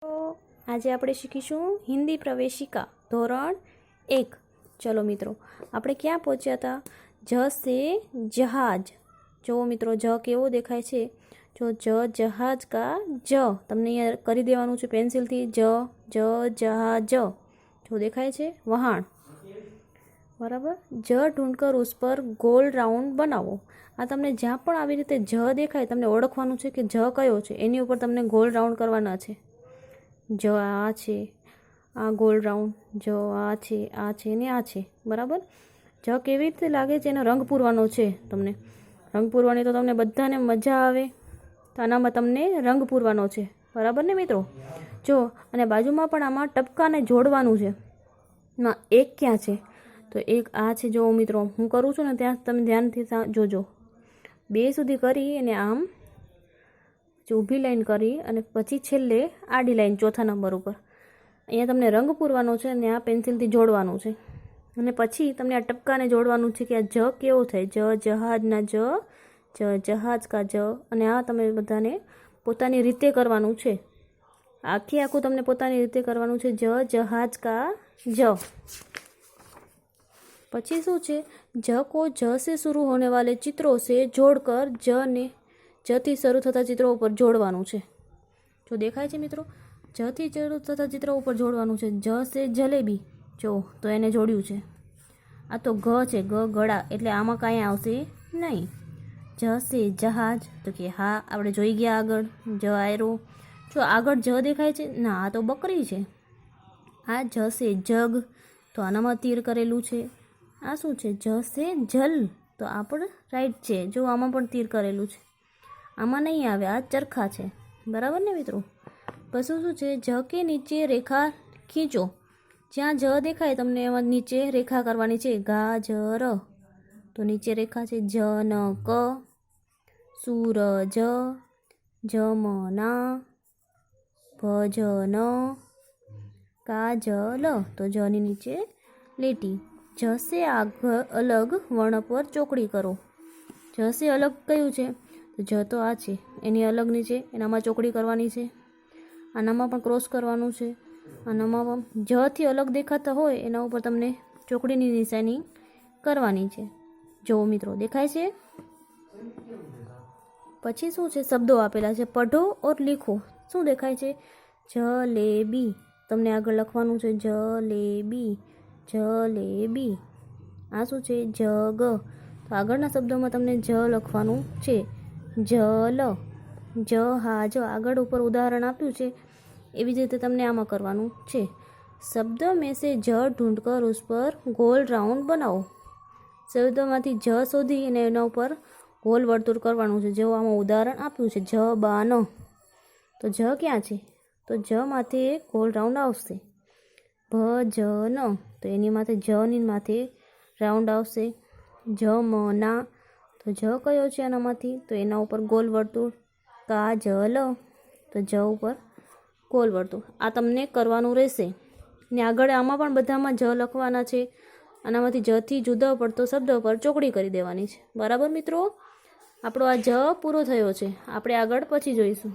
તો આજે આપણે શીખીશું હિન્દી પ્રવેશિકા ધોરણ 1। ચલો મિત્રો, આપણે ક્યાં પહોંચ્યા હતા? જ સે જહાજ। જો મિત્રો, જ કેવો દેખાય છે? જો જહાજ કા જ તમને અહીંયા કરી દેવાનું છે પેન્સિલથી। જહાજ જો દેખાય છે વહાણ, બરાબર। જ ઢૂંઢકર ઉસ પર ગોલ રાઉન્ડ બનાવો। આ તમને જ્યાં પણ આવી રીતે જ દેખાય તમને ઓળખવાનું છે કે જ કયો છે, એની ઉપર તમને ગોલ રાઉન્ડ કરવાના છે। જ આ છે, આ ગોલ રાઉન્ડ, જ આ છે ને આ છે, બરાબર। જ કેવી રીતે લાગે છે એનો રંગ પૂરવાનો છે તમને। રંગ પૂરવાની તો તમને બધાને મજા આવે, તો આનામાં તમને રંગ પૂરવાનો છે, બરાબર ને મિત્રો। જો અને બાજુમાં પણ આમાં ટપકાને જોડવાનું છે। ના, એક ક્યાં છે? તો એક આ છે। જો મિત્રો, હું કરું છું ને ત્યાં તમે ધ્યાનથી જોજો। 2 સુધી કરી અને આમ ઊભી લાઈન કરી અને પછી છેલ્લે આડી લાઈન ચોથા નંબર ઉપર અહીંયા તમને રંગ પૂરવાનો છે અને આ પેન્સિલથી જોડવાનું છે। અને પછી તમને આ ટપકાને જોડવાનું છે કે આ જ કેવો થાય। જહાજના જ જહાજ કા જ, અને આ તમે બધાને પોતાની રીતે કરવાનું છે। આખું તમને પોતાની રીતે કરવાનું છે। જહાજ કા જ। પછી શું છે? જ को ज से शुरू होने वाले चित्रों से जोड़कर ज ने જ થી શરૂ થતા ચિત્રો ઉપર જોડવાનું છે। જો દેખાય છે મિત્રો? જ થી શરૂ થતા ચિત્રો ઉપર જોડવાનું છે। જ સે જલેબી, જો તો એને જોડ્યું છે। આ તો ગ છે, ગળા, એટલે આમાં કાંઈ આવશે નહીં। જ સે જહાજ, તો કે હા આપણે જોઈ ગયા આગળ જ આયરો। જો આગળ જ દેખાય છે? ના, આ તો બકરી છે। આ જ સે જગ, તો આનામાં તીર કરેલું છે। આ શું છે? જ સે જલ, તો આ પણ રાઈટ છે। જો આમાં પણ તીર કરેલું છે, આમાં નહીં આવે, આ ચરખા છે, બરાબર ને મિત્રો। પછી શું છે? જ કે નીચે રેખા ખીંચો। જ્યાં જ દેખાય તમને એમાં નીચે રેખા કરવાની છે। ગાજર, તો નીચે રેખા છે। જનક, સૂરજ, જમના, ભજન, કાજલ, તો જની નીચે લીટી। જ સે અલગ વર્ણ પર ચોકડી કરો। જ સે અલગ કયું છે? તો જ તો આ છે, એની અલગ નીચે એનામાં ચોકડી કરવાની છે। આનામાં પણ ક્રોસ કરવાનું છે। આનામાં પણ જ થી અલગ દેખાતા હોય એના ઉપર તમને ચોકડીની નિશાની કરવાની છે। જો મિત્રો, દેખાય છે? પછી શું છે? શબ્દો આપેલા છે, પઢો ઓર લીખો। શું દેખાય છે? જલેબી, તમને આગળ લખવાનું છે જલેબી, જલેબી। આ શું છે? જગ, તો આગળના શબ્દોમાં તમને જ લખવાનું છે। જલ, જહાજ, આગળ ઉપર ઉદાહરણ આપ્યું છે એવી જ રીતે તમને આમાં કરવાનું છે। શબ્દ મેં સે જ ઢૂંઢકર ઉસ પર ગોલ રાઉન્ડ બનાવો। શબ્દોમાંથી જ શોધી અને એના ઉપર ગોલ વર્તુળ કરવાનું છે। જેવું આમાં ઉદાહરણ આપ્યું છે, જબાન, તો જ ક્યાં છે? તો જ માથે એક ગોલ રાઉન્ડ આવશે। ભજન, તો એની માથે જ ની માથે રાઉન્ડ આવશે। જમના, તો જ કયો છે એનામાંથી? તો એના ઉપર ગોલ વર્તુળ। કાજલ, તો જ ઉપર ગોલ વર્તુળ। આ તમને કરવાનું રહેશે ને આગળ આમાં પણ બધામાં જ લખવાના છે। આનામાંથી જ થી જુદો પડતો શબ્દ પર ચોકડી કરી દેવાની છે, બરાબર મિત્રો। આપણો આ જ પૂરો થયો છે, આપણે આગળ પછી જોઈશું।